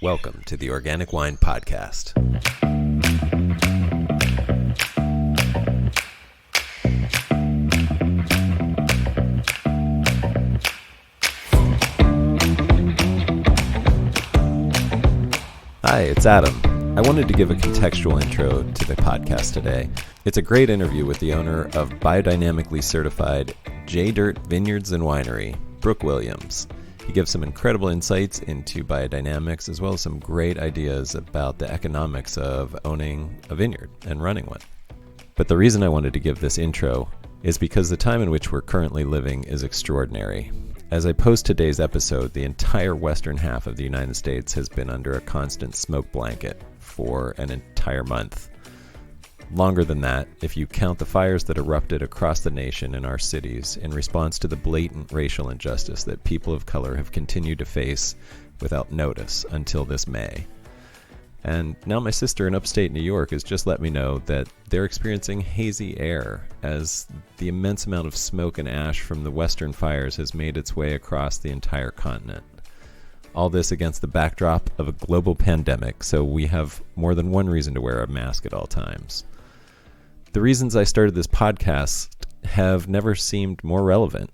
Welcome to the Organic Wine Podcast. Hi, it's Adam. I wanted to give a contextual intro to the podcast today. It's a great interview with the owner of biodynamically certified J-Dirt Vineyards and Winery, Brook Williams. He gives some incredible insights into biodynamics as well as some great ideas about the economics of owning a vineyard and running one. But the reason I wanted to give this intro is because the time in which we're currently living is extraordinary. As I post today's episode, the entire western half of the United States has been under a constant smoke blanket for an entire month. Longer than that, if you count the fires that erupted across the nation in our cities in response to the blatant racial injustice that people of color have continued to face without notice until this May. And now my sister in upstate New York has just let me know that they're experiencing hazy air as the immense amount of smoke and ash from the western fires has made its way across the entire continent. All this against the backdrop of a global pandemic, so we have more than one reason to wear a mask at all times. The reasons I started this podcast have never seemed more relevant.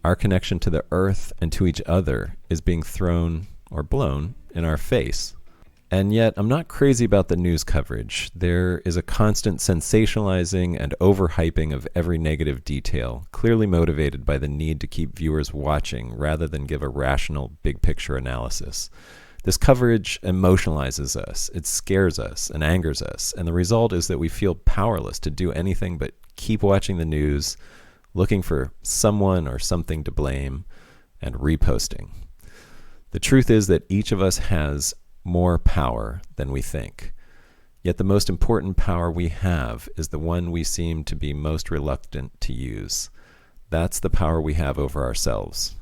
Our connection to the earth and to each other is being thrown or blown in our face. And yet, I'm not crazy about the news coverage. There is a constant sensationalizing and overhyping of every negative detail, clearly motivated by the need to keep viewers watching rather than give a rational, big-picture analysis. This coverage emotionalizes us, it scares us and angers us, and the result is that we feel powerless to do anything but keep watching the news, looking for someone or something to blame, and reposting. The truth is that each of us has more power than we think. Yet the most important power we have is the one we seem to be most reluctant to use. That's the power we have over ourselves.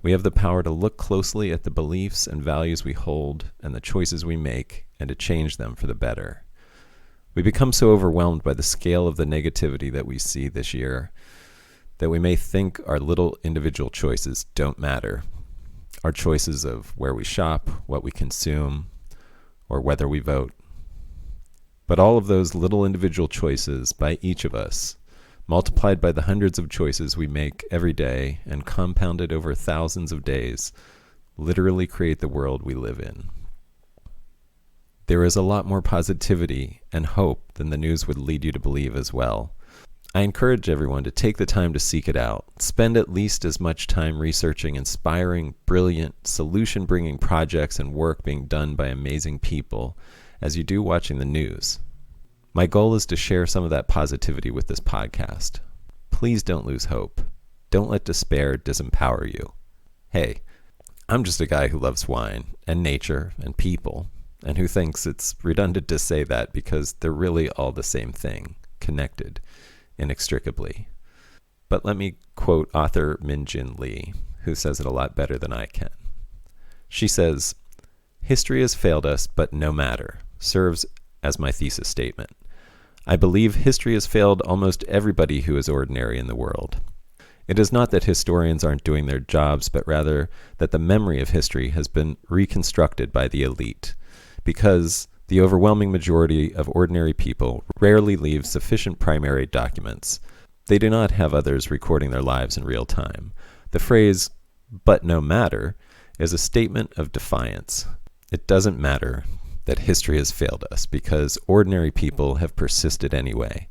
We have the power to look closely at the beliefs and values we hold and the choices we make and to change them for the better. We become so overwhelmed by the scale of the negativity that we see this year that we may think our little individual choices don't matter. Our choices of where we shop, what we consume, or whether we vote. But all of those little individual choices by each of us, multiplied by the hundreds of choices we make every day and compounded over thousands of days, literally create the world we live in. There is a lot more positivity and hope than the news would lead you to believe as well. I encourage everyone to take the time to seek it out. Spend at least as much time researching inspiring, brilliant, solution-bringing projects and work being done by amazing people as you do watching the news. My goal is to share some of that positivity with this podcast. Please don't lose hope. Don't let despair disempower you. Hey, I'm just a guy who loves wine and nature and people, and who thinks it's redundant to say that because they're really all the same thing, connected inextricably. But let me quote author Min-Jin Lee, who says it a lot better than I can. She says, "History has failed us, but no matter," serves as my thesis statement. I believe history has failed almost everybody who is ordinary in the world. It is not that historians aren't doing their jobs, but rather that the memory of history has been reconstructed by the elite, because the overwhelming majority of ordinary people rarely leave sufficient primary documents. They do not have others recording their lives in real time. The phrase, "but no matter," is a statement of defiance. It doesn't matter that history has failed us because ordinary people have persisted anyway.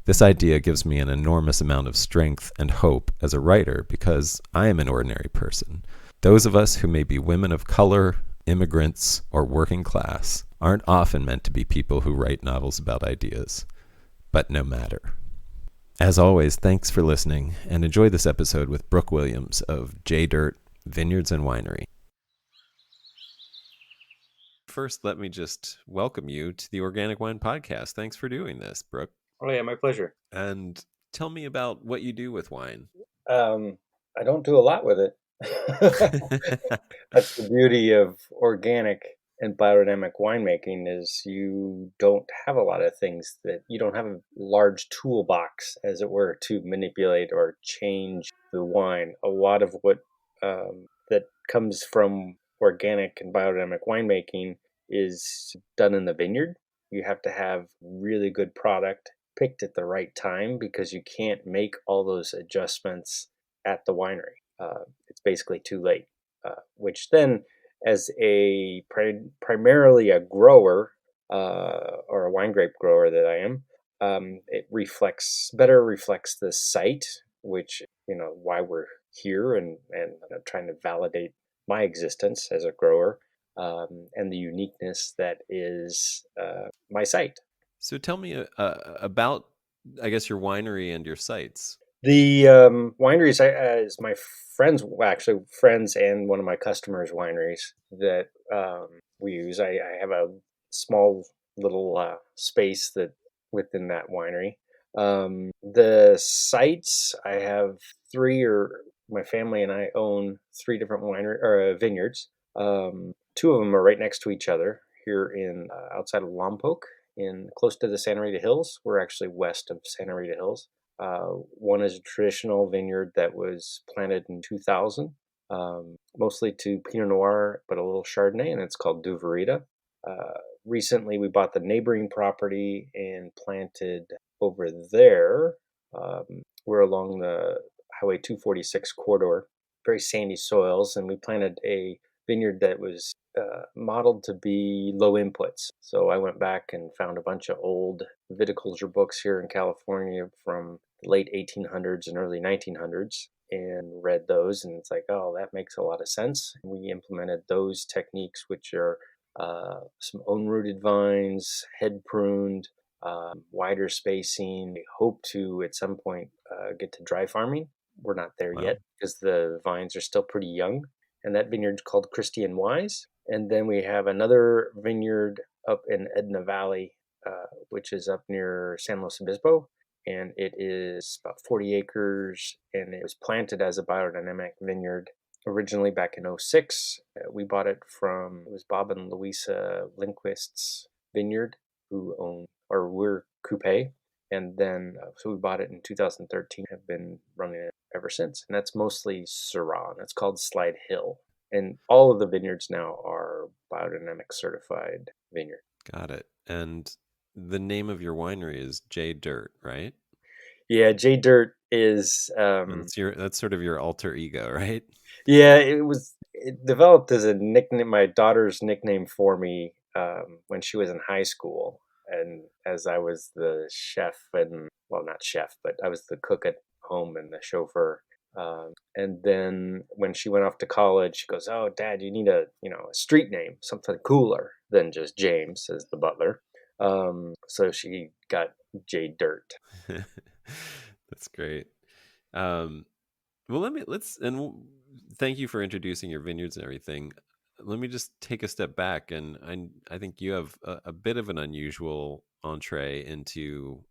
This idea gives me an enormous amount of strength and hope as a writer because I am an ordinary person. Those of us who may be women of color, immigrants, or working class aren't often meant to be people who write novels about ideas, but no matter. As always, thanks for listening, and enjoy this episode with Brook Williams of J-Dirt Vineyards and Winery. First, let me just welcome you to the Organic Wine Podcast. Thanks for doing this, Brook. Oh yeah, my pleasure. And tell me about what you do with wine. I don't do a lot with it. That's the beauty of organic and biodynamic winemaking is you don't have a lot of things that you don't have a large toolbox, as it were, to manipulate or change the wine. A lot of what that comes from organic and biodynamic winemaking is done in the vineyard. You have to have really good product picked at the right time because you can't make all those adjustments at the winery. It's basically too late, which then, as a primarily a grower or a wine grape grower that I am, it better reflects the site, which why we're here and trying to validate my existence as a grower, and the uniqueness that is my site. So tell me about, I guess, your winery and your sites. The wineries is my friends, well, actually friends, and one of my customers' wineries that we use. I have a small little space that within that winery. The sites I have three, or my family and I own three different winery or vineyards. Two of them are right next to each other here in outside of Lompoc, in close to the Santa Rita Hills. We're actually west of Santa Rita Hills. One is a traditional vineyard that was planted in 2000, mostly to Pinot Noir, but a little Chardonnay, and it's called Duverita. Recently, we bought the neighboring property and planted over there. We're along the Highway 246 corridor, very sandy soils, and we planted a vineyard that was modeled to be low inputs. So I went back and found a bunch of old viticulture books here in California from the late 1800s and early 1900s and read those, and it's like, oh, that makes a lot of sense. We implemented those techniques, which are some own-rooted vines, head pruned, wider spacing. We hope to at some point get to dry farming. We're not there Wow. yet because the vines are still pretty young. And that vineyard's called Christian Wise. And then we have another vineyard up in Edna Valley, which is up near San Luis Obispo. And it is about 40 acres, and it was planted as a biodynamic vineyard originally back in '06. We bought it it was Bob and Louisa Lindquist's vineyard, who own, or we're Coupe. And then, so we bought it in 2013, have been running it ever since. And that's mostly Syrah, and it's called Slide Hill. And all of the vineyards now are biodynamic certified vineyard. Got it. And the name of your winery is J Dirt, right? Yeah, J Dirt is, And that's sort of your alter ego, right? yeah, it developed as a nickname, my daughter's nickname for me when she was in high school. And as I was the chef, and well, not chef, but I was the cook at home and the chauffeur. And then when she went off to college, she goes, "Oh, Dad, you need a street name, something cooler than just James as the butler." So she got J Dirt. That's great. Um, well, thank you for introducing your vineyards and everything. Let me just take a step back, and I think you have a bit of an unusual entree into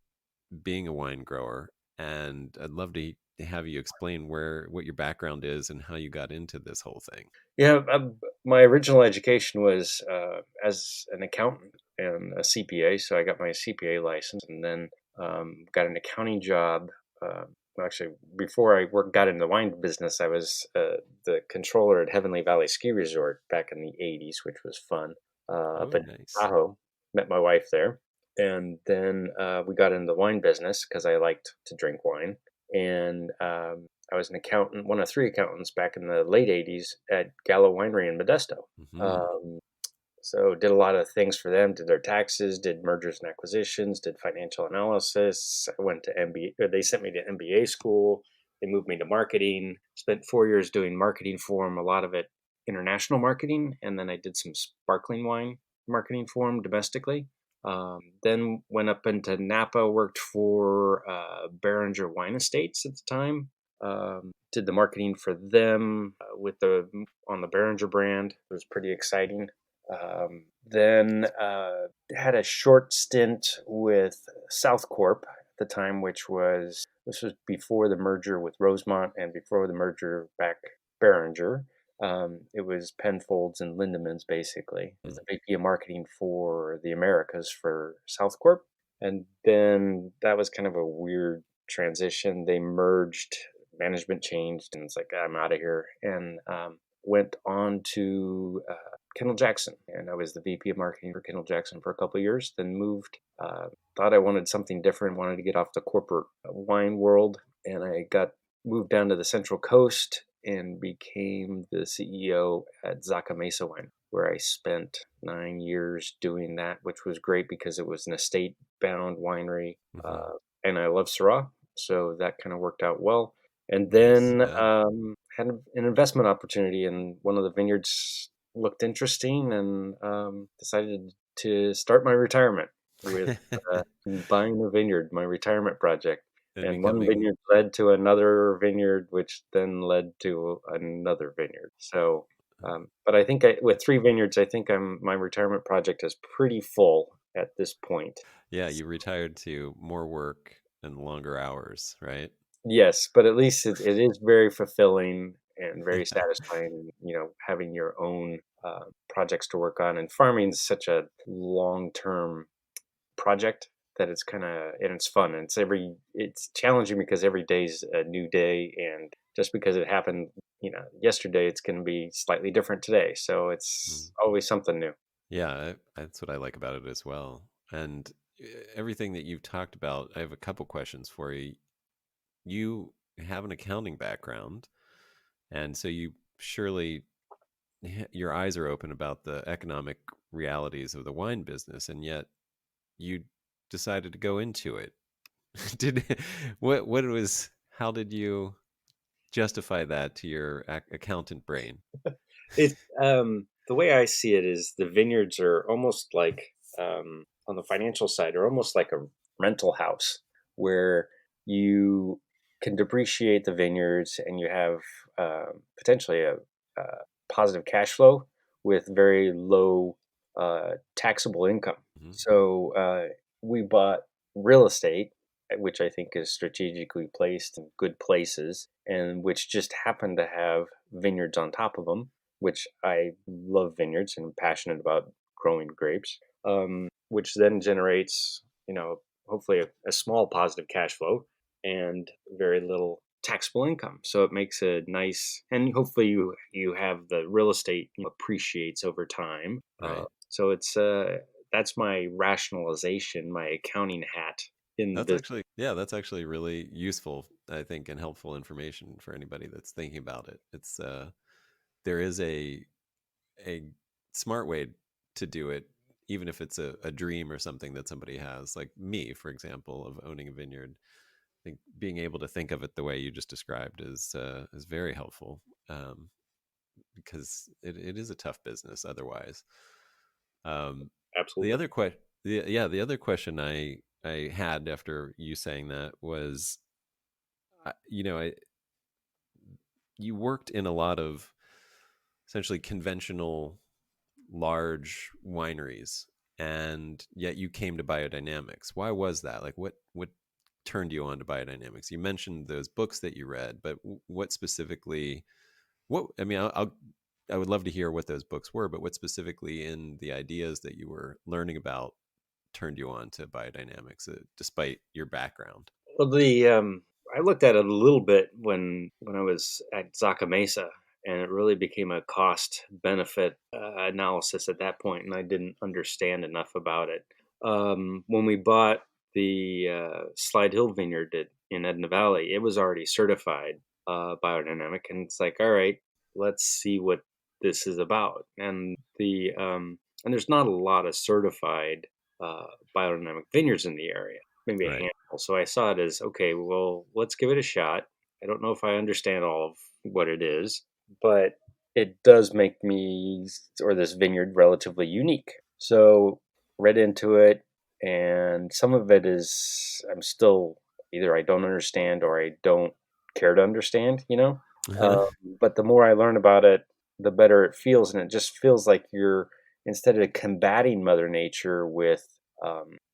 being a wine grower, and I'd love to have you explain what your background is and how you got into this whole thing. Yeah, my original education was as an accountant and a CPA, so I got my CPA license, and then got an accounting job. Well, actually, before I got into the wine business, I was the controller at Heavenly Valley Ski Resort back in the '80s, which was fun. Up Oh, in nice. Tahoe, met my wife there, and then we got into the wine business because I liked to drink wine, and I was an accountant, one of three accountants back in the late '80s at Gallo Winery in Modesto. Hmm. Um, so did a lot of things for them, did their taxes, did mergers and acquisitions, did financial analysis. I went to MBA, or they sent me to MBA school. They moved me to marketing, spent 4 years doing marketing for them, a lot of it international marketing. And then I did some sparkling wine marketing for them domestically. Then went up into Napa, worked for Beringer Wine Estates at the time. Did the marketing for them on the Beringer brand. It was pretty exciting. Then had a short stint with South Corp at the time, this was before the merger with Rosemont and before the merger back Behringer. It was Penfolds and Lindemans basically as the VP of marketing for the Americas for South Corp. And then that was kind of a weird transition. They merged, management changed, and it's like, I'm out of here. And went on to Kendall Jackson, and I was the VP of marketing for Kendall Jackson for a couple of years. Then moved. Thought I wanted something different. Wanted to get off the corporate wine world, and I got moved down to the Central Coast and became the CEO at Zaca Mesa Wine, where I spent 9 years doing that, which was great because it was an estate-bound winery, and I love Syrah, so that kind of worked out well. And Nice. then Yeah. had an investment opportunity, and one of the vineyards looked interesting, and decided to start my retirement with buying a vineyard, my retirement project. And And one becoming, vineyard led to another vineyard, which then led to another vineyard. So, but I think with 3 vineyards, I think my retirement project is pretty full at this point. yeah, you retired to more work and longer hours, right? Yes, but at least it is very fulfilling and very Yeah. satisfying, having your own projects to work on. And farming is such a long-term project that it's kind of, and it's fun. And it's challenging because every day's a new day. And just because it happened, yesterday, it's going to be slightly different today. So Mm. it's always something new. Yeah, that's what I like about it as well. And everything that you've talked about, I have a couple questions for you. You have an accounting background, and so you surely your eyes are open about the economic realities of the wine business, and yet you decided to go into it. Did what it was? How did you justify that to your accountant brain? It The way I see it is the vineyards are almost like on the financial side are almost like a rental house where you can depreciate the vineyards and you have potentially a positive cash flow with very low taxable income. Mhm. So we bought real estate, which I think is strategically placed in good places, and which just happened to have vineyards on top of them, which I love vineyards and I'm passionate about growing grapes, which then generates, hopefully a small positive cash flow and very little taxable income. So it makes a nice, and hopefully you have the real estate appreciates over time. Right. So that's my rationalization, my accounting hat in the That's business. actually, yeah, that's actually really useful, I think, and helpful information for anybody that's thinking about it. It's there is a smart way to do it, even if it's a dream or something that somebody has, like me, for example, of owning a vineyard. I think being able to think of it the way you just described is very helpful, because it is a tough business otherwise. The Absolutely. other question, yeah, the other question I had after you saying that was, you know, you worked in a lot of essentially conventional large wineries, and yet you came to biodynamics. Why was that? Like, what turned you on to biodynamics? You mentioned those books that you read, but what specifically? What I mean, I would love to hear what those books were, but what specifically in the ideas that you were learning about turned you on to biodynamics, despite your background? Well, the I looked at it a little bit when I was at Zaca Mesa, and it really became a cost benefit analysis at that point, and I didn't understand enough about it. When we bought the Slide Hill Vineyard in Edna Valley, it was already certified biodynamic, and it's like, all right, let's see what this is about. And there's not a lot of certified uh, biodynamic vineyards in the area, maybe a Right. handful. So I saw it as, okay, well, let's give it a shot. I don't know if I understand all of what it is, but it does make me or this vineyard relatively unique. So read into it, and some of it is I'm still either I don't understand or I don't care to understand. But the more I learn about it, the better it feels, and it just feels like you're instead of combating Mother Nature with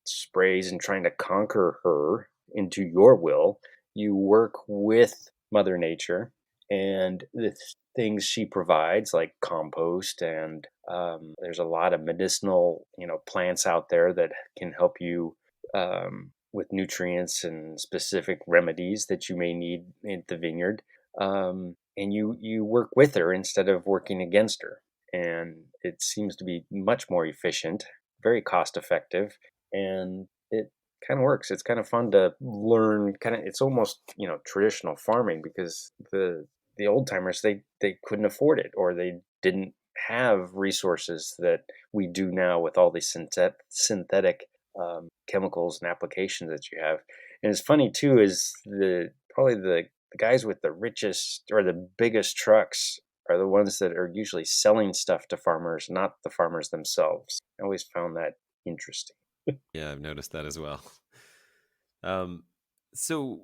sprays and trying to conquer her into your will, you work with Mother Nature and the things she provides, like compost, and there's a lot of medicinal, plants out there that can help you with nutrients and specific remedies that you may need in the vineyard. and you work with her instead of working against her. And it seems to be much more efficient, very cost effective, and it kind of works. It's kind of fun to learn. Kind of, it's almost traditional farming, because the old timers, they couldn't afford it, or they didn't have resources that we do now with all these synthetic chemicals and applications that you have. And it's funny too, is probably the guys with the richest or the biggest trucks are the ones that are usually selling stuff to farmers, not the farmers themselves. I always found that interesting. Yeah, I've noticed that as well. Um, so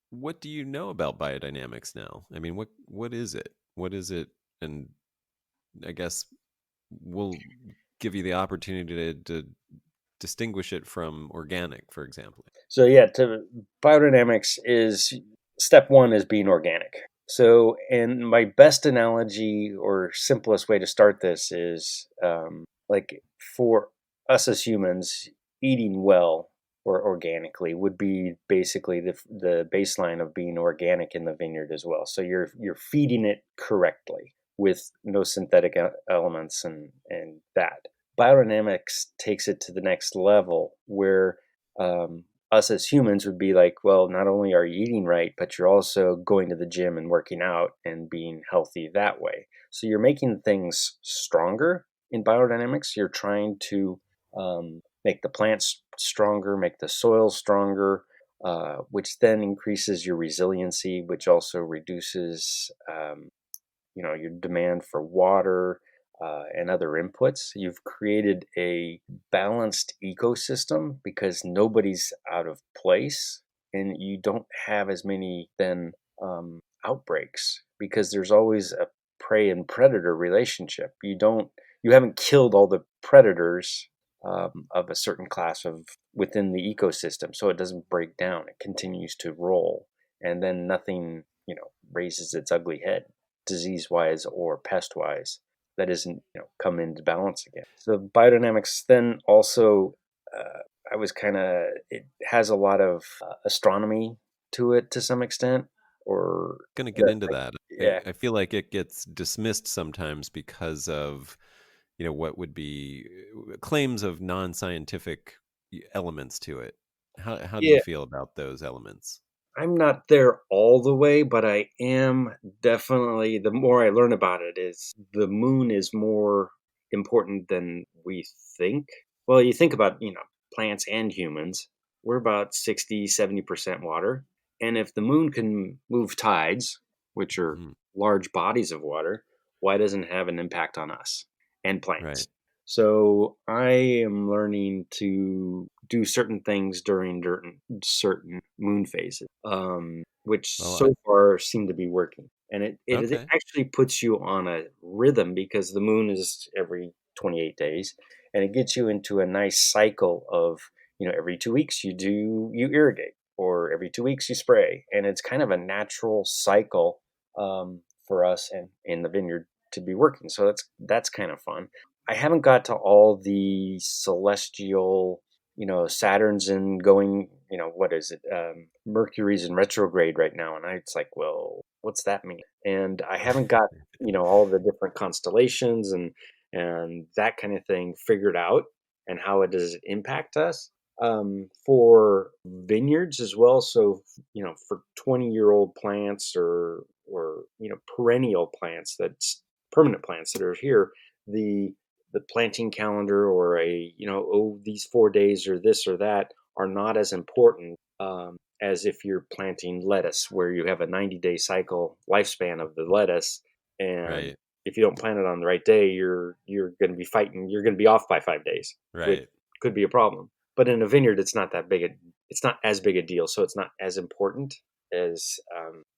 what do you know about biodynamics now? I mean, what is it? What is it? And I guess we'll give you the opportunity to distinguish it from organic, for example. So yeah, to biodynamics is step one is being organic. So, and my best analogy or simplest way to start this is like for us as humans, eating well or organically would be basically the baseline of being organic in the vineyard as well. So you're feeding it correctly with no synthetic elements and that. Biodynamics takes it to the next level where us as humans would be like, well, not only are you eating right, but you're also going to the gym and working out and being healthy that way. So you're making things stronger in biodynamics. You're trying to make the plants stronger, make the soil stronger, which then increases your resiliency, which also reduces your demand for water and other inputs. You've created a balanced ecosystem because nobody's out of place, and you don't have as many then outbreaks because there's always a prey and predator relationship. You haven't killed all the predators of a certain class of within the ecosystem, so it doesn't break down. It continues to roll, and then nothing raises its ugly head disease wise or pest wise that isn't come into balance again. So biodynamics then also I was kind of it has a lot of astronomy to it to some extent, or Going to get into like, that. yeah. I feel like it gets dismissed sometimes because of what would be claims of non-scientific elements to it. How do you Yeah, feel about those elements? I'm not there all the way, but I am definitely, the more I learn about it, is the moon is more important than we think. Well, you think about, plants and humans, we're about 60-70% water. And if the moon can move tides, which are Mhm. large bodies of water, why doesn't it have an impact on us and Right. plants? So I am learning to do certain things during certain moon phases, which Well, so far seem to be working. And it okay. actually puts you on a rhythm because the moon is every 28 days, and it gets you into a nice cycle of, every 2 weeks you irrigate, or every 2 weeks you spray. And it's kind of a natural cycle for us and in the vineyard to be working. So that's kind of fun. I haven't got to all the celestial, Saturn's in going, what is it? Mercury's in retrograde right now. And it's like, well, what's that mean? And I haven't got, all the different constellations and that kind of thing figured out, and how it does it impact us for vineyards as well. So, for 20-year-old plants or, perennial plants, that's permanent plants that are here, the planting calendar, or these 4 days or this or that, are not as important as if you're planting lettuce, where you have a 90-day cycle lifespan of the lettuce. And Right. if you don't plant it on the right day, you're going to be fighting. You're going to be off by 5 days, which Right. could be a problem. But in a vineyard, it's not as big a deal, so it's not as important as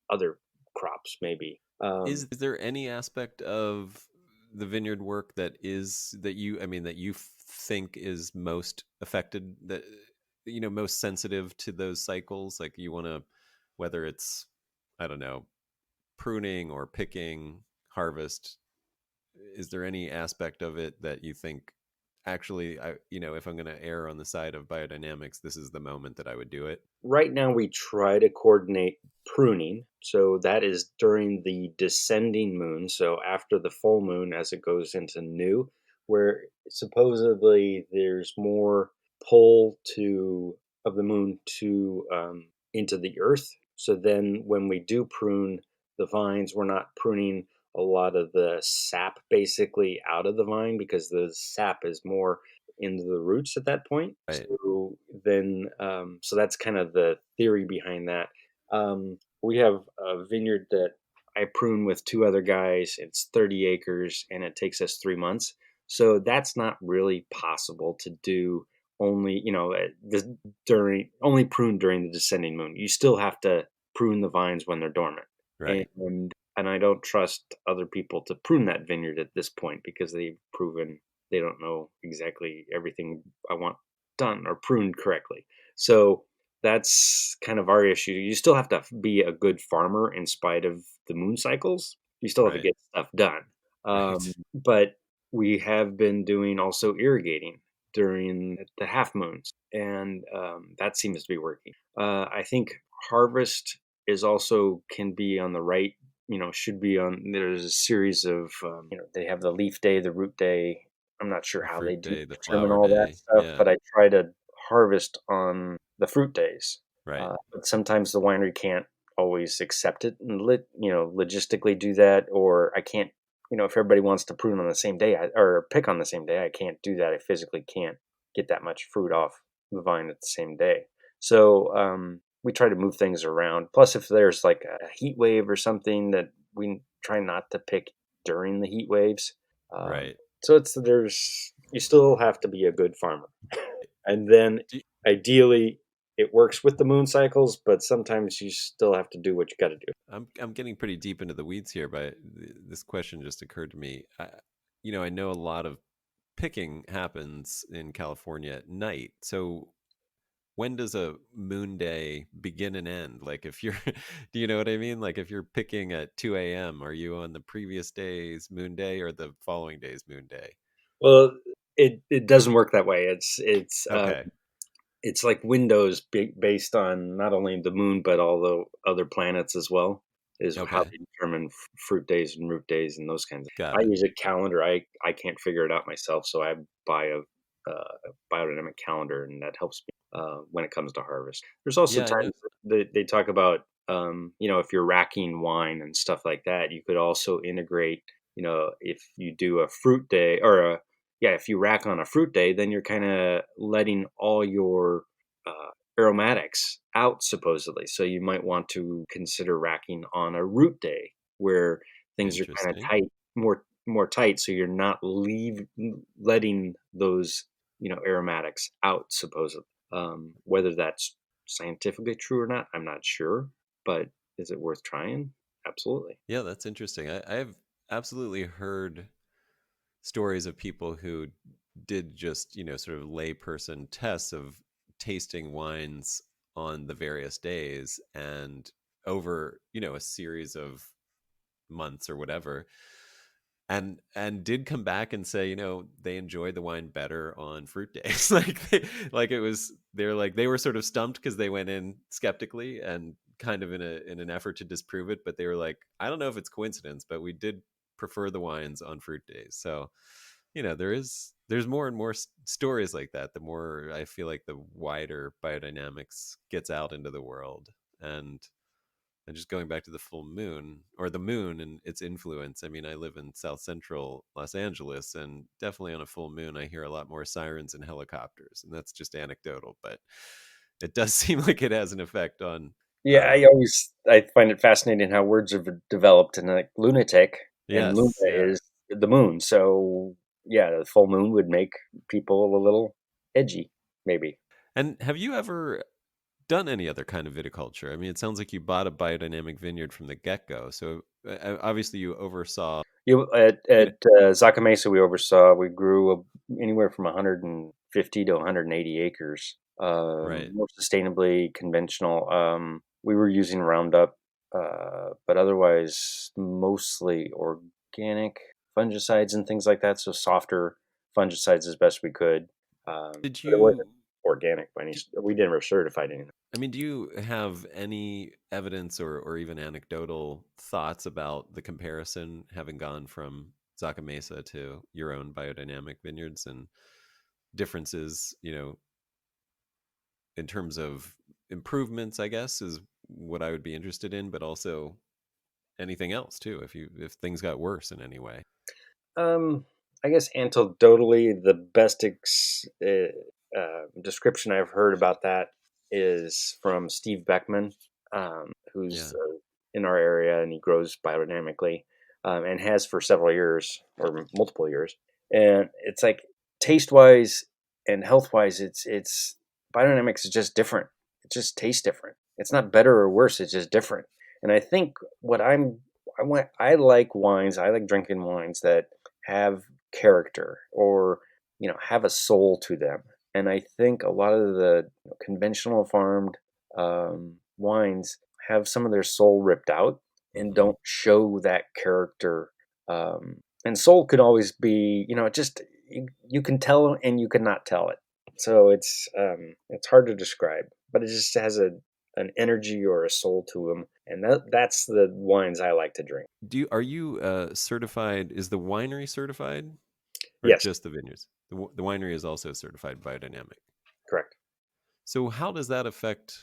other crops maybe. Is there any aspect of the vineyard work that you, I mean, that you think is most affected, that most sensitive to those cycles? Like you want to, whether it's, I don't know, pruning or picking, harvest, is there any aspect of it that you think actually, if I'm going to err on the side of biodynamics, this is the moment that I would do it. Right now, we try to coordinate pruning. So that is during the descending moon. So after the full moon, as it goes into new, where supposedly there's more pull to of the moon to into the earth. So then, when we do prune the vines, we're not pruning a lot of the sap basically out of the vine because the sap is more into the roots at that point. Right. So then, so that's kind of the theory behind that. We have a vineyard that I prune with two other guys. It's 30 acres and it takes us 3 months. So that's not really possible to do only, during only prune during the descending moon. You still have to prune the vines when they're dormant. Right. And I don't trust other people to prune that vineyard at this point because they've proven they don't know exactly everything I want done or pruned correctly. So that's kind of our issue. You still have to be a good farmer in spite of the moon cycles. You still have to Right. get stuff done. Right. But we have been doing also irrigating during the half moons, and that seems to be working. I think harvest is also can be on the right. Should be on. There's a series of they have the leaf day, the root day. I'm not sure The how they fruit do day, the determine flower all that day. stuff, Yeah. but I try to harvest on the fruit days. Right. But sometimes the winery can't always accept it and logistically do that, or I can't. If everybody wants to prune on the same day or pick on the same day, I can't do that. I physically can't get that much fruit off the vine at the same day. So we try to move things around. Plus, if there's like a heat wave or something, that we try not to pick during the heat waves. Um, Right. so there's you still have to be a good farmer, and then Do you- ideally it works with the moon cycles, but sometimes you still have to do what you got to do. I'm getting pretty deep into the weeds here, but this question just occurred to me. I know a lot of picking happens in California at night. So when does a moon day begin and end? Like if you're, do you know what I mean? Like if you're picking at 2 a.m., are you on the previous day's moon day or the following day's moon day? Well, it doesn't work that way. Okay. It's like windows based on not only the moon but all the other planets as well. Is how Okay. they determine fruit days and root days and those kinds. Got I it. use a calendar. I can't figure it out myself, so I buy a biodynamic calendar, and that helps me when it comes to harvest. There's also Yeah, I know. times that they talk about if you're racking wine and stuff like that, you could also integrate. If you do a fruit day or a yeah, if you rack on a fruit day, then you're kind of letting all your aromatics out, supposedly. So you might want to consider racking on a root day where things are kind of Interesting. tight, more tight, so you're not letting those aromatics out, supposedly. Whether that's scientifically true or not, I'm not sure, but is it worth trying? Absolutely. Yeah, that's interesting. I have absolutely heard stories of people who did just, sort of layperson tests of tasting wines on the various days and over, a series of months or whatever and did come back and say they enjoyed the wine better on fruit days like it was they're like they were sort of stumped because they went in skeptically and kind of in an effort to disprove it, but they were like, I don't know if it's coincidence, but we did prefer the wines on fruit days. So there's more and more stories like that, the more I feel like the wider biodynamics gets out into the world. And just going back to the full moon or the moon and its influence. I mean, I live in South Central Los Angeles, and definitely on a full moon, I hear a lot more sirens and helicopters. And that's just anecdotal, but it does seem like it has an effect on. Yeah, Um, I find it fascinating how words have developed, and like lunatic and luna yes, yeah. is the moon. So yeah, the full moon would make people a little edgy, maybe. And have you ever done any other kind of viticulture? I mean, it sounds like you bought a biodynamic vineyard from the get go. So obviously you oversaw, you know, At Zaca Mesa, we grew anywhere from 150 to 180 acres, right. more sustainably conventional. We were using Roundup, but otherwise mostly organic fungicides and things like that. So softer fungicides as best we could. Did But it wasn't you organic by any. We never certified anything. I mean, do you have any evidence or even anecdotal thoughts about the comparison having gone from Zaca Mesa to your own biodynamic vineyards and differences, in terms of improvements, I guess, is what I would be interested in, but also anything else too, if things got worse in any way. I guess anecdotally, the best description I've heard about that is from Steve Beckman, who's Yeah. in our area, and he grows biodynamically, and has for several years or multiple years. And it's like taste wise and health wise, it's biodynamics is just different. It just tastes different. It's not better or worse. It's just different. And I think I like wines. I like drinking wines that have character or have a soul to them. And I think a lot of the conventional farmed wines have some of their soul ripped out and Hmm. don't show that character. And soul could always be, it just you can tell and you cannot tell it. So it's hard to describe, but it just has an energy or a soul to them, and that's the wines I like to drink. Are you certified? Is the winery certified, or Yes, just the vineyards? The winery is also certified biodynamic. correct. So how does that affect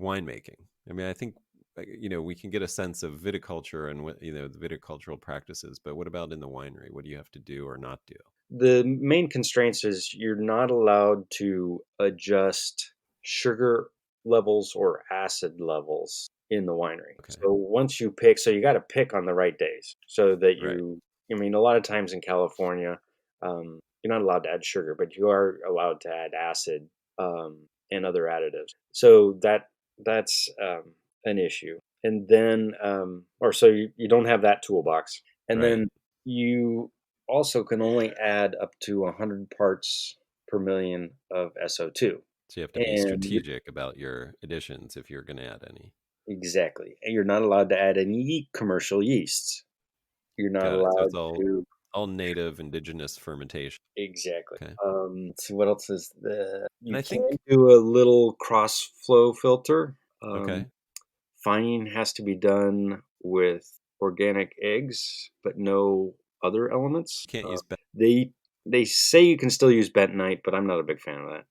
winemaking? I mean, I think we can get a sense of viticulture and what the viticultural practices, but what about in the winery? What do you have to do or not do? The main constraints is you're not allowed to adjust sugar levels or acid levels in the winery. Okay, So once you pick, so you got to pick on the right days so that right. I mean, a lot of times in California, you're not allowed to add sugar, but you are allowed to add acid and other additives. So that's an issue. And then, or so you don't have that toolbox. And Right. then you also can only add up to 100 parts per million of SO2. So you have to be And strategic about your additions if you're going to add any. exactly. And you're not allowed to add any commercial yeasts. You're not Got it. So it's allowed all to. all native indigenous fermentation. Exactly. Okay. Let's see what else is And you I can think do a little cross flow filter. okay, Fining has to be done with organic eggs, but no other elements. can't use They they say you can still use bentonite, but I'm not a big fan of that.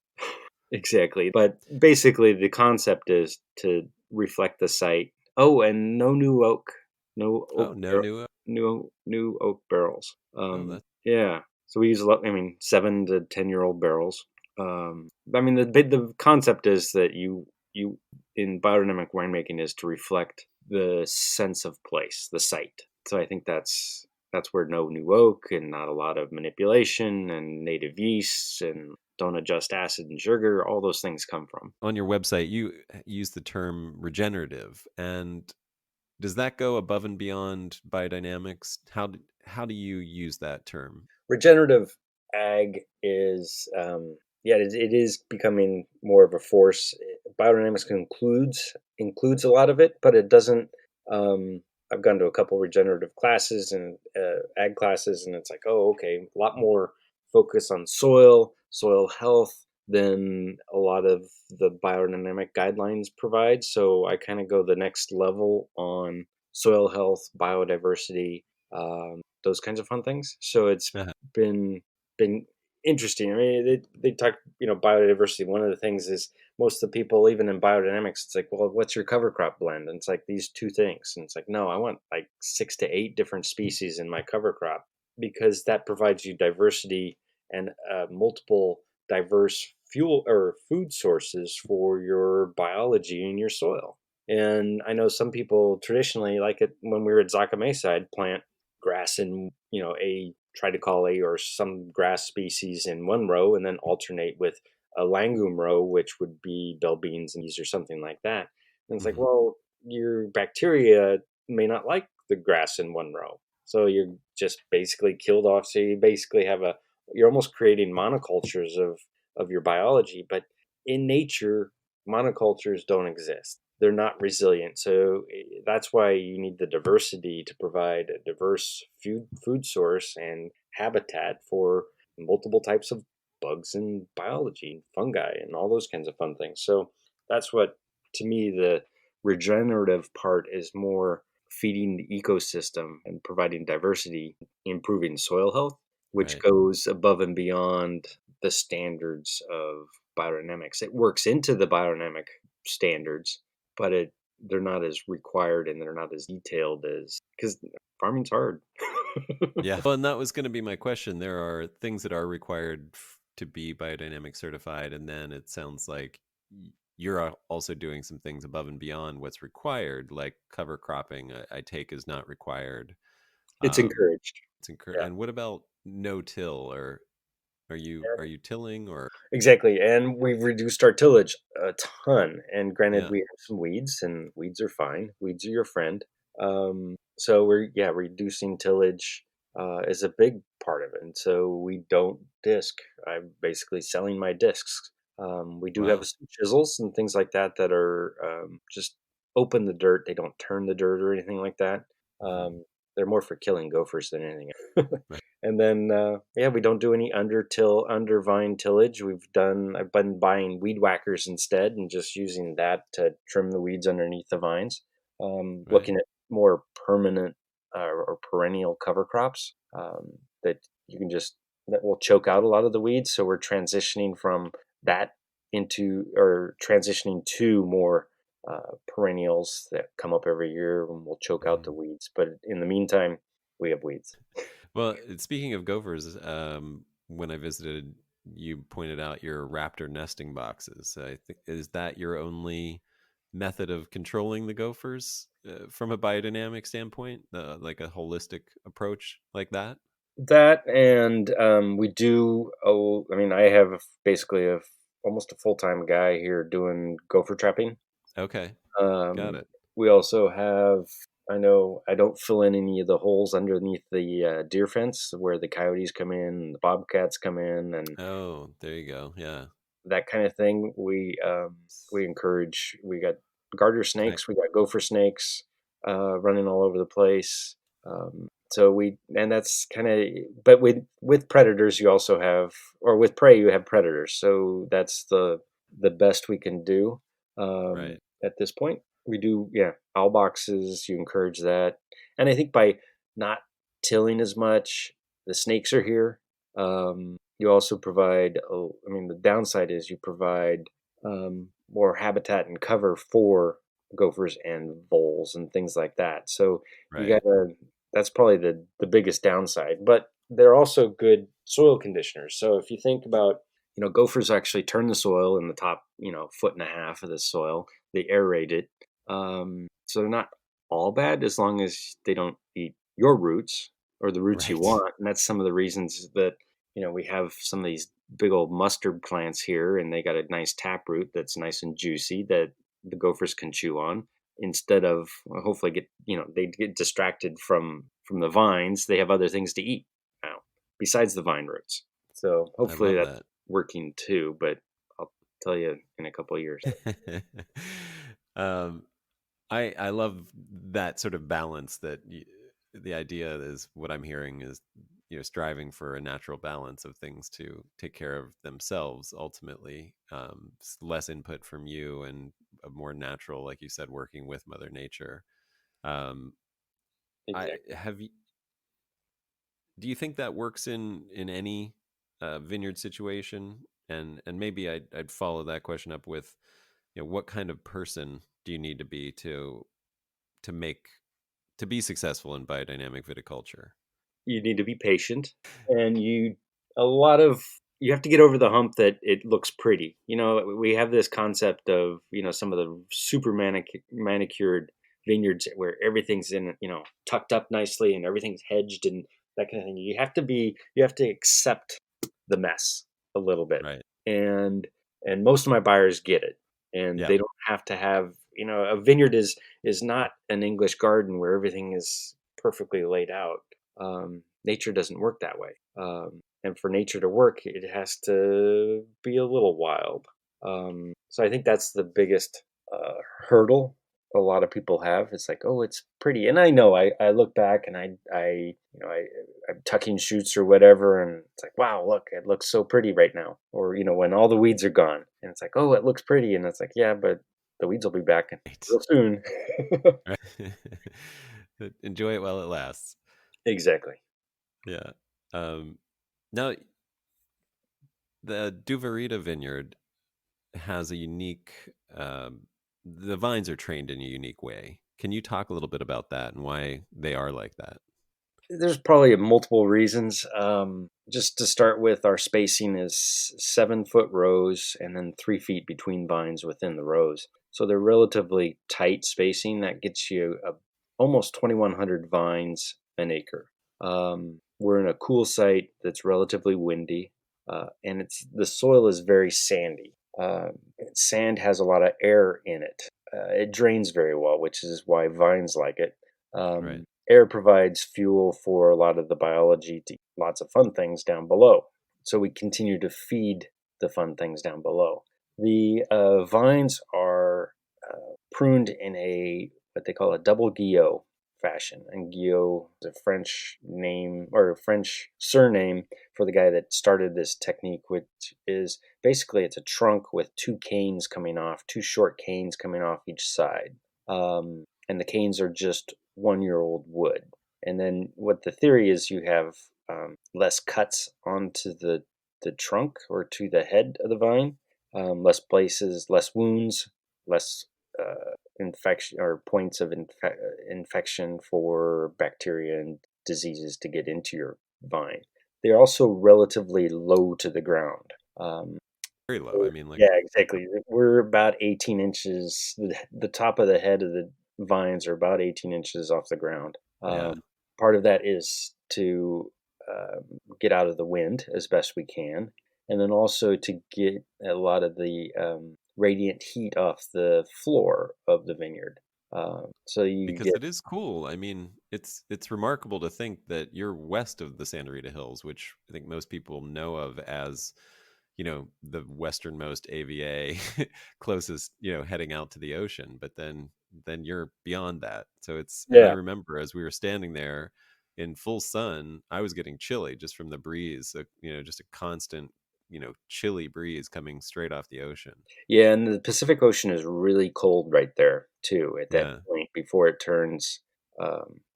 Exactly. But basically, the concept is to reflect the site. Oh, and no new oak, no oh, oak, no new new oak barrels. oh that Yeah. So we use a lot. I mean, 7 to 10 year old barrels. I mean, the concept is that you in biodynamic winemaking is to reflect the sense of place, the site. So I think that's where no new oak and not a lot of manipulation and native yeasts and don't adjust acid and sugar, all those things come from. on your website you use the term regenerative, and does that go above and beyond biodynamics? How do you use that term? Regenerative ag is, yeah, it is becoming more of a force. Biodynamics includes a lot of it, but it doesn't. I've gone to a couple regenerative classes and ag classes, and it's like, oh, okay, a lot more focus on soil health than a lot of the biodynamic guidelines provide. So I kind of go the next level on soil health, biodiversity, those kinds of fun things. So it's Uh-huh. been been interesting. I mean, they talk, biodiversity. One of the things is most of the people, even in biodynamics, it's like, well, what's your cover crop blend? And it's like these two things, and it's like, no, I want like 6 to 8 different species in my cover crop because that provides you diversity and multiple diverse fuel or food sources for your biology in your soil. And I know some people traditionally, like it when we were at Zaca Mesa, I'd plant grass in, a triticale or some grass species in one row and then alternate with a langum row, which would be bell beans and peas or something like that. And it's like, Hmm. well, your bacteria may not like the grass in one row. So you're just basically killed off. So you basically you're almost creating monocultures of your biology. But in nature, monocultures don't exist. They're not resilient. So that's why you need the diversity to provide a diverse food source and habitat for multiple types of bugs and biology, fungi, and all those kinds of fun things. So that's what, to me, the regenerative part is more feeding the ecosystem and providing diversity, improving soil health, which Right. goes above and beyond the standards of biodynamics. It works into the biodynamic standards, but they're not as required and they're not as detailed as, because farming's hard. Yeah. Well, and that was going to be my question. There are things that are required to be biodynamic certified, and then it sounds like you're also doing some things above and beyond what's required, like cover cropping. I take is not required. It's Um, encouraged. Yeah. and what about no till, or are you tilling or Exactly, and we've reduced our tillage a ton, and granted, yeah, we have some weeds, and weeds are fine. Weeds are your friend. So we're, yeah, reducing tillage is a big part of it, and so we don't disc. I'm basically selling my discs. We do have wow. some chisels and things like that that are just open the dirt. They don't turn the dirt or anything like that. Hmm. They're more for killing gophers than anything else. Right. And then, yeah, we don't do any under vine tillage. I've been buying weed whackers instead and just using that to trim the weeds underneath the vines. Right. Looking at more permanent or perennial cover crops that you can just, that will choke out a lot of the weeds. So we're transitioning from that or transitioning to more perennials that come up every year and will choke out the Mhm. weeds. But in the meantime, we have weeds. Well, speaking of gophers, when I visited, you pointed out your raptor nesting boxes. I think is that your only method of controlling the gophers from a biodynamic standpoint, like a holistic approach like that? That and we do. Oh, I mean, I have basically almost a full time guy here doing gopher trapping. Okay, got Um, it. we also have. I know I don't fill in any of the holes underneath the deer fence where the coyotes come in, the bobcats come in, and Oh, there you go. Yeah. that kind of thing. We encourage. We got garter I, snakes, we got gopher snakes running all over the place. So we, and that's kind of, but with predators you also have, or with prey you have predators. So that's the best we can do right. at this point. We do, yeah, owl boxes. You encourage that, and I think by not tilling as much, the snakes are here. You also provide, I mean, the downside is you provide more habitat and cover for gophers and voles and things like that. So you Right. gotta, that's probably the biggest downside. But they're also good soil conditioners. So if you think about, gophers actually turn the soil in the top, foot and a half of the soil. They aerate it. So they're not all bad as long as they don't eat your roots or the roots you Right. want. And that's some of the reasons that we have some of these big old mustard plants here, and they got a nice taproot that's nice and juicy that the gophers can chew on instead of, well, hopefully they get distracted from the vines. They have other things to eat now besides the vine roots. So I hopefully love that's that. working too. But I'll tell you in a couple of years. um, I love that sort of balance that the idea is what I'm hearing is striving for a natural balance of things to take care of themselves ultimately, less input from you and a more natural, like you said, working with Mother Nature. um, I Exactly. have you, do you think that works in any vineyard situation? And maybe I'd follow that question up with, what kind of person do you need to be to make to be successful in biodynamic viticulture? You need to be patient, and you have to get over the hump that it looks pretty. We have this concept of, some of the super manicured vineyards where everything's in, tucked up nicely and everything's hedged and that kind of thing. You have to accept the mess a little bit. Right. And most of my buyers get it. And Yeah. they don't have to have, a vineyard is not an English garden where everything is perfectly laid out. Nature doesn't work that way. And for nature to work, it has to be a little wild. So I think that's the biggest hurdle. a lot of people have. It's like, oh, it's pretty. And I know I look back and I'm tucking shoots or whatever, and it's like, wow, look, it looks so pretty right now. Or, when all the weeds are gone and it's like, oh, it looks pretty. And it's like, yeah, but the weeds will be back Right. real soon. Right. But enjoy it while it lasts. Exactly. Yeah. Um, Now, the Duvarita vineyard has a unique, the vines are trained in a unique way. Can you talk a little bit about that and why they are like that? There's probably multiple reasons. Just to start with, our spacing is 7-foot rows and then 3 feet between vines within the rows. So they're relatively tight spacing that gets you almost 2,100 vines an acre. We're in a cool site that's relatively windy, and the soil is very sandy. Sand has a lot of air in it. It drains very well, which is why vines like it. Right. Air provides fuel for a lot of the biology to lots of fun things down below. So we continue to feed the fun things down below. The vines are pruned in what they call a double guillot fashion. And guillot is a French name or a French surname for the guy that started this technique, which is basically it's a trunk with two short canes coming off each side. And the canes are just 1-year-old wood. And then what the theory is, you have less cuts onto the trunk or to the head of the vine, less places, less wounds, less infection or points of infection for bacteria and diseases to get into your vine. They're also relatively low to the ground. Very low. I mean, Yeah, like, exactly. We're about 18 inches. The top of the head of the vines are about 18 inches off the ground. yeah. Part of that is to get out of the wind as best we can, and then also to get a lot of the radiant heat off the floor of the vineyard. So you Because get, it is cool. I mean, it's remarkable to think that you're west of the Santa Rita Hills, which I think most people know of as, the westernmost AVA, closest, heading out to the ocean. But then you're beyond that. So and I yeah. remember as we were standing there in full sun, I was getting chilly just from the breeze. So, just a constant, chilly breeze coming straight off the ocean. Yeah, and the Pacific Ocean is really cold right there too at that Yeah. point before it turns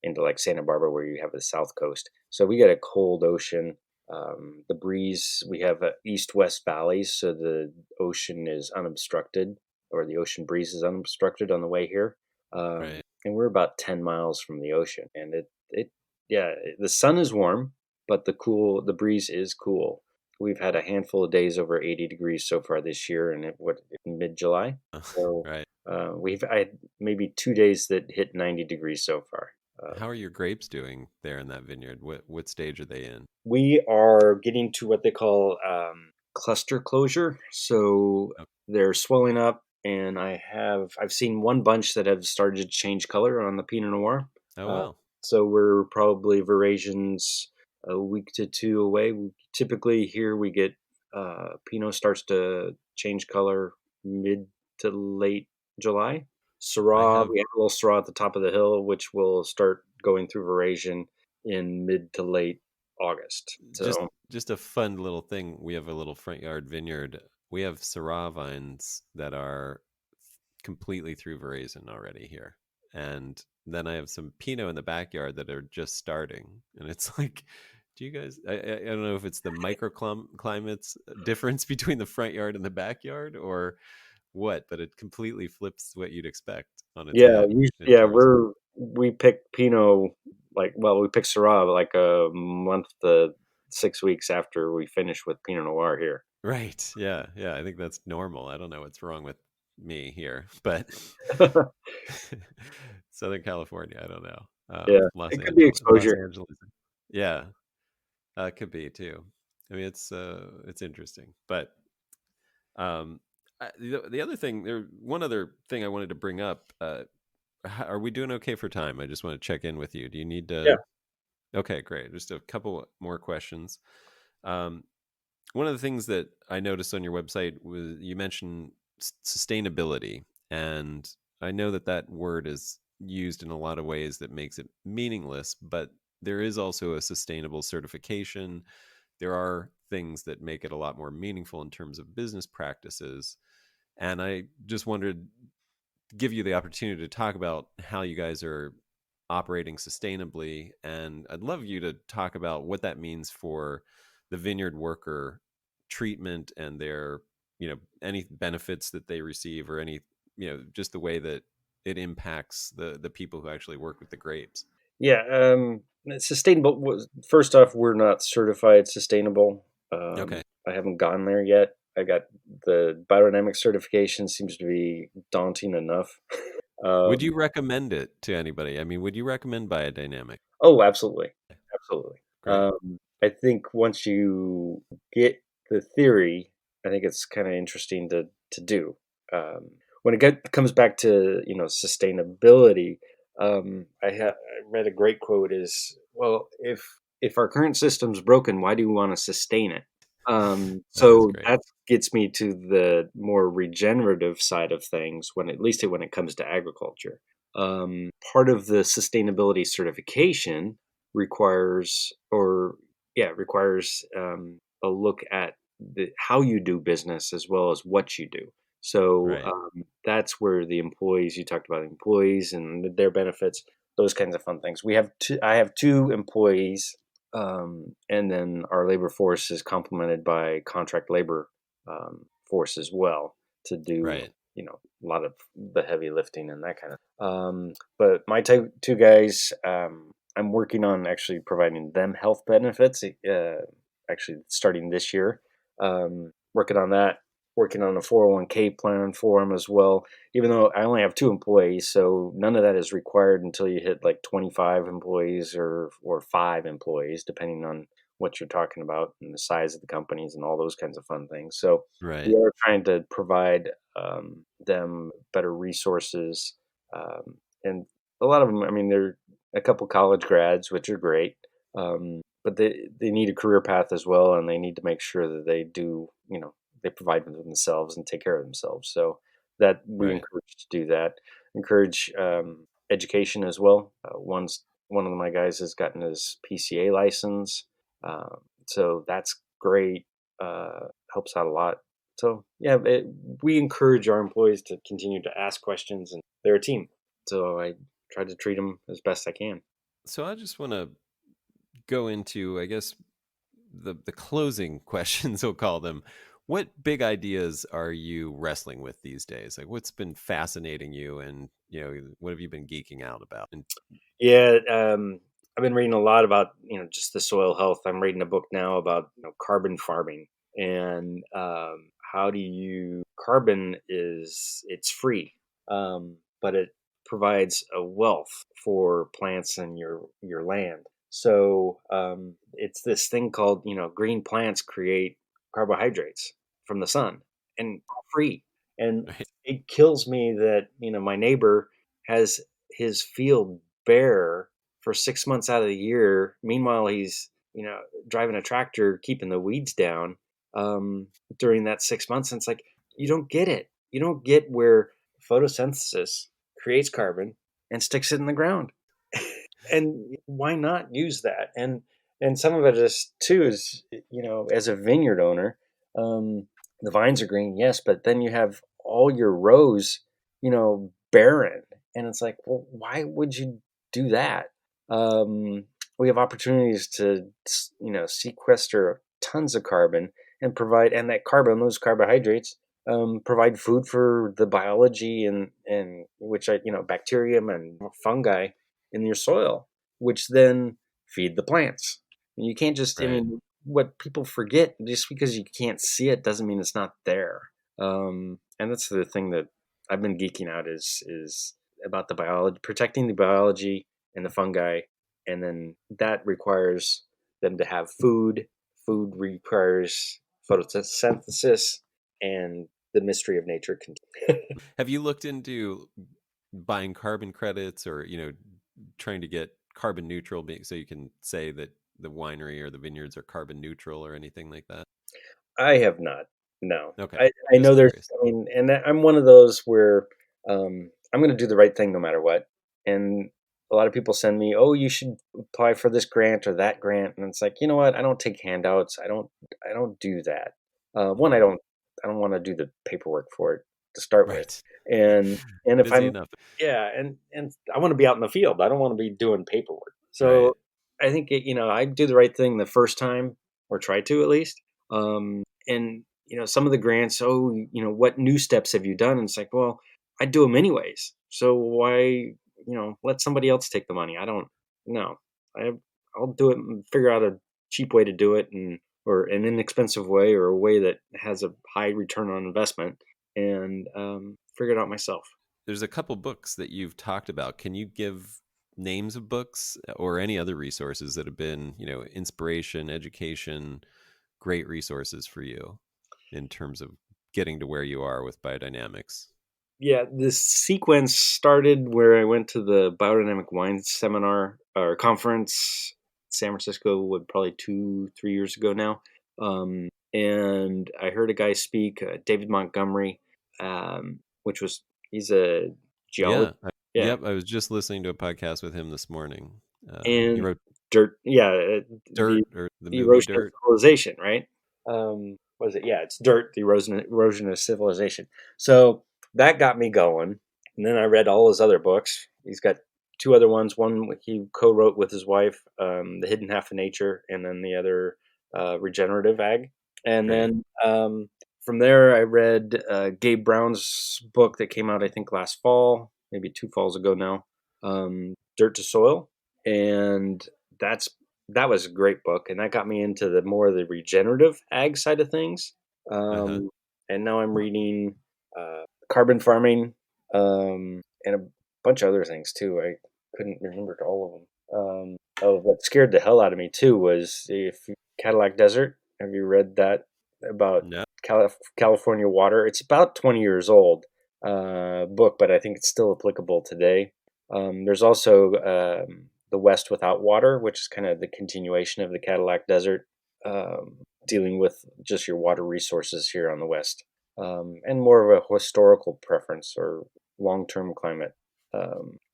into like Santa Barbara where you have the South Coast. So we get a cold ocean. The breeze, we have east-west valleys, so the ocean is unobstructed, or the ocean breeze is unobstructed on the way here. Right. And we're about 10 miles from the ocean, and yeah, the sun is warm, but the breeze is cool. We've had a handful of days over 80 degrees so far this year, and mid-July. So Right. I had maybe 2 days that hit 90 degrees so far. How are your grapes doing there in that vineyard? What stage are they in? We are getting to what they call cluster closure. So Oh, they're swelling up, and I've seen one bunch that have started to change color on the Pinot Noir. oh Uh, wow. so we're probably verations a week to two away. Typically here we get Pinot starts to change color mid to late July. I Syrah, have we have a little Syrah at the top of the hill, which will start going through verasion in mid to late August. just So just a fun little thing. We have a little front yard vineyard. We have Syrah vines that are completely through veraison already here. And then I have some Pinot in the backyard that are just starting. And it's like, do you guys, I don't know if it's the microclimates difference between the front yard and the backyard or what, but it completely flips what you'd expect on its yeah, head in yeah, terms of, we pick Pinot we pick Syrah like a month to 6 weeks after we finish with Pinot Noir here. right. Yeah. Yeah. I think that's normal. I don't know what's wrong with me here, but Southern California, I don't know. Yeah, Los it could be Angeles, Los exposure. Angeles. Yeah. Could be too. I mean, it's interesting, but um, the other thing, one other thing I wanted to bring up. Are we doing okay for time? I just want to check in with you. Do you need Yeah, to? Okay, great. Just a couple more questions. Um, One of the things that I noticed on your website was you mentioned sustainability, and I know that that word is used in a lot of ways that makes it meaningless, but there is also a sustainable certification. There are things that make it a lot more meaningful in terms of business practices. And I just wanted to give you the opportunity to talk about how you guys are operating sustainably. And I'd love you to talk about what that means for the vineyard worker treatment and their, any benefits that they receive or any, just the way that it impacts the people who actually work with the grapes. Yeah, sustainable. First off, we're not certified sustainable. Okay. I haven't gone there yet. I got the biodynamic certification. Seems to be daunting enough. Would um, you recommend it to anybody? I mean, would you recommend biodynamic? oh, absolutely, absolutely. Great. I think once you get the theory, I think it's kind of interesting to do. When comes back to sustainability, I read a great quote is, well, if our current system's broken, why do we want to sustain it? That is So great. that gets me to the more regenerative side of things when at least when it comes to agriculture. Part of the sustainability certification requires a look at how you do business as well as what you do. So Right. that's where the employees, you talked about employees and their benefits, those kinds of fun things. I have two employees, and then our labor force is complemented by contract labor force as well to do Right. a lot of the heavy lifting and that kind of. But my two guys, I'm working on actually providing them health benefits. Actually, starting this year, working on that. Working on a 401k plan for them as well. Even though I only have two employees, so none of that is required until you hit like 25 employees or five employees, depending on what you're talking about and the size of the companies and all those kinds of fun things. So we Right. are trying to provide them better resources, and a lot of them. I mean, they're a couple college grads, which are great, but they need a career path as well, and they need to make sure that they do, they provide for themselves and take care of themselves. So that we Right. encourage to do that. Encourage education as well. One of my guys has gotten his PCA license, so that's great. Helps out a lot. So yeah, we encourage our employees to continue to ask questions, and they're a team. So I try to treat them as best I can. So I just want to go into, I guess, the closing questions, we'll call them. What big ideas are you wrestling with these days? Like, what's been fascinating you, and what have you been geeking out about? And Yeah, I've been reading a lot about just the soil health. I'm reading a book now about carbon farming and how do you carbon is it's free, but it provides a wealth for plants and your land. So it's this thing called green plants create carbohydrates from the sun and free. And right, it kills me that my neighbor has his field bare for 6 months out of the year. Meanwhile, he's driving a tractor, keeping the weeds down um, during that 6 months. And it's like you don't get it. You don't get where photosynthesis creates carbon and sticks it in the ground. And why not use that? And some of it is too is as a vineyard owner, the vines are green, yes, but then you have all your rows, barren, and it's like, well, why would you do that? Um, we have opportunities to sequester tons of carbon and provide, and that carbon, those carbohydrates, provide food for the biology and which bacterium and fungi in your soil, which then feed the plants. And you can't just, I right. mean, what people forget, just because you can't see it doesn't mean it's not there. And that's the thing that I've been geeking out is about the biology, protecting the biology and the fungi, and then that requires them to have food. Food requires photosynthesis, and the mystery of nature continues. Have you looked into buying carbon credits, or trying to get carbon neutral, so you can say that the winery or the vineyards are carbon neutral or anything like that? I have not. No, Okay, I know just there's. curious. I mean, and I'm one of those where I'm going to do the right thing no matter what. And a lot of people send me, oh, you should apply for this grant or that grant, and it's like, you know what? I don't take handouts. I don't do that. One, I don't want to do the paperwork for it to start with, Right. and if Busy I'm, enough. yeah, and I want to be out in the field. I don't want to be doing paperwork. Right. So I think I do the right thing the first time, or try to at least. And some of the grants, oh, what new steps have you done? And it's like, well, I do them anyways. So why, let somebody else take the money? I don't know. I I'll do it and figure out a cheap way to do it, or an inexpensive way, or a way that has a high return on investment, and figure it out myself. There's a couple books that you've talked about. Can you give names of books or any other resources that have been, inspiration, education, great resources for you in terms of getting to where you are with biodynamics? Yeah, this sequence started where I went to the biodynamic wine seminar or conference, San Francisco, probably 2, 3 years ago now. And I heard a guy speak, David Montgomery, which was he's a geologist. Yeah. Yeah, Yep. I was just listening to a podcast with him this morning. He and wrote dirt. Yeah, Dirt the or the movie erosion of Dirt. civilization, right? What is it? Yeah, it's Dirt, the erosion of civilization. So that got me going. And then I read all his other books. He's got two other ones. One he co-wrote with his wife, The Hidden Half of Nature, and then the other, Regenerative Ag. And Right. then from there, I read Gabe Brown's book that came out, I think, last fall, maybe 2 falls ago now, Dirt to Soil. And that's that was a great book, and that got me into the more of the regenerative ag side of things. Uh-huh. And now I'm reading carbon farming, and a bunch of other things too. I couldn't remember all of them. Oh, what scared the hell out of me too was if Cadillac Desert. Have you read that about No. California water? It's about 20 years old book, but I think it's still applicable today. There's also The West Without Water, which is kind of the continuation of the Cadillac Desert, dealing with just your water resources here on the West, and more of a historical preference or long term climate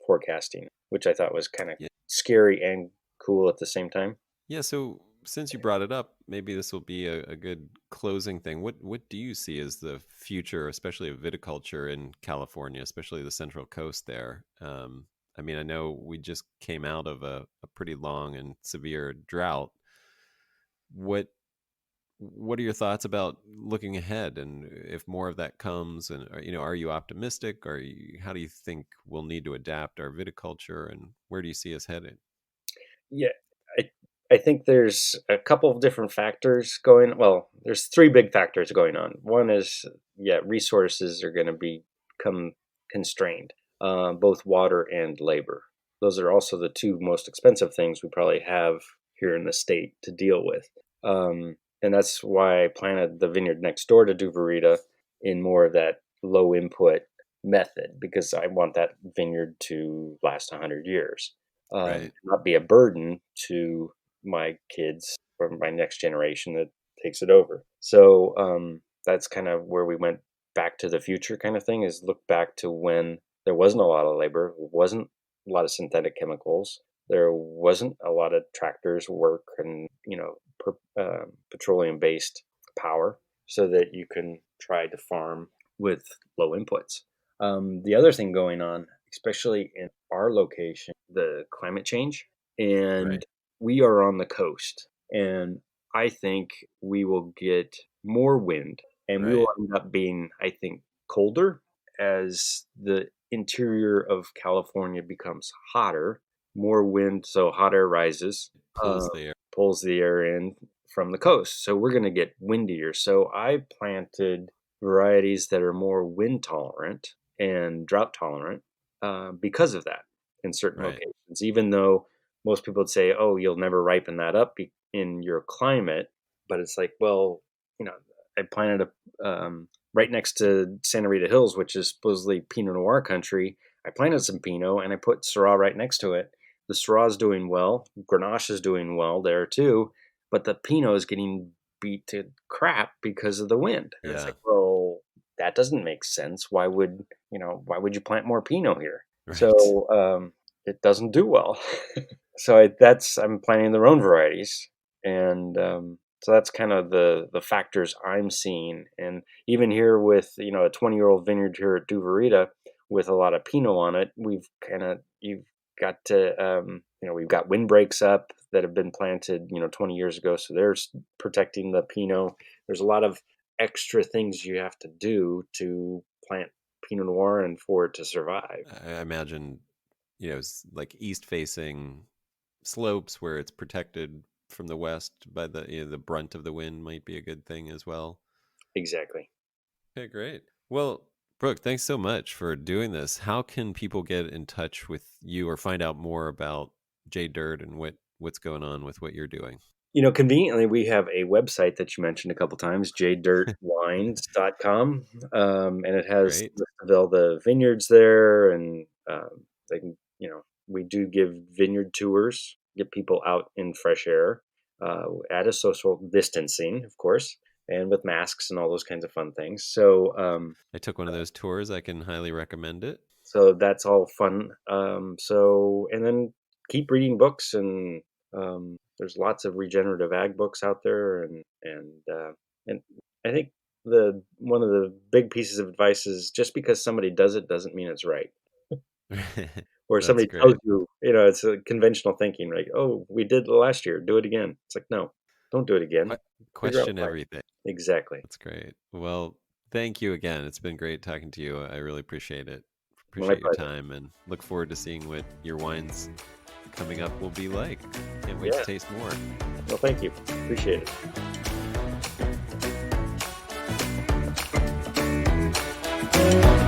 forecasting, which I thought was kind of Yeah. scary and cool at the same time. Yeah. So since you brought it up, maybe this will be a good closing thing. What do you see as the future, especially of viticulture in California, especially the Central Coast there? I mean, I know we just came out of a pretty long and severe drought. What what are your thoughts about looking ahead, and if more of that comes, and are you optimistic? How do you think we'll need to adapt our viticulture, and where do you see us headed? Yeah, I I think there's a couple of different factors going. Well, there's three big factors going on. One is, yeah, resources are going to become constrained, both water and labor. Those are also the two most expensive things we probably have here in the state to deal with. And that's why I planted the vineyard next door to Duvarita in more of that low input method, because I want that vineyard to last 100 years, Right. not be a burden to my kids or my next generation that takes it over. So that's kind of where we went back to the future kind of thing, is look back to when there wasn't a lot of labor, wasn't a lot of synthetic chemicals, there wasn't a lot of tractors work, and petroleum based power, so that you can try to farm with low inputs. The other thing going on, especially in our location, the climate change, and Right. we are on the coast, and I think we will get more wind, and we will Right. end up being, I think, colder as the interior of California becomes hotter. More wind, so hot air rises, uh, Pulls the air. pulls the air in from the coast. So we're going to get windier. So I planted varieties that are more wind tolerant and drought tolerant, because of that in certain Right. locations. Even though most people would say, "Oh, you'll never ripen that up in your climate," but it's like, well, you know, I planted right next to Santa Rita Hills, which is supposedly Pinot Noir country. I planted some Pinot and I put Syrah right next to it. The Syrah's doing well. Grenache is doing well there too, but the Pinot is getting beat to crap because of the wind. And it's Yeah. like, well, that doesn't make sense. Why would you plant more Pinot here? Right. So it doesn't do well. So I'm planting their own varieties, and so that's kind of the factors I'm seeing. And even here with a 20-year-old vineyard here at Duvarita with a lot of Pinot on it, you've got to we've got windbreaks up that have been planted 20 years ago, so they're protecting the Pinot. There's a lot of extra things you have to do to plant Pinot Noir and for it to survive. I imagine, like east facing slopes where it's protected from the west by the brunt of the wind might be a good thing as well. Exactly. Okay, great. Well, Brooke, thanks so much for doing this. How can people get in touch with you or find out more about J Dirt and what's going on with what you're doing? Conveniently, we have a website that you mentioned a couple times, jdirtwines.com, and it has Great. all the vineyards there, and they can, we do give vineyard tours, get people out in fresh air, at a social distancing, of course, and with masks and all those kinds of fun things. So I took one of those tours. I can highly recommend it. so that's all fun. And then keep reading books, and there's lots of regenerative ag books out there, and I think one of the big pieces of advice is just because somebody does it doesn't mean it's right. Or That's somebody tells great. you, it's a conventional thinking, like, oh, we did it last year, do it again. It's like, no, don't do it again. Figure out Question why. everything. Exactly. That's great. Well, thank you again. It's been great talking to you. I really appreciate it. My Appreciate your pleasure. time and look forward to seeing what your wines coming up will be like. Can't wait Yeah. to taste more. Well, thank you. Appreciate it.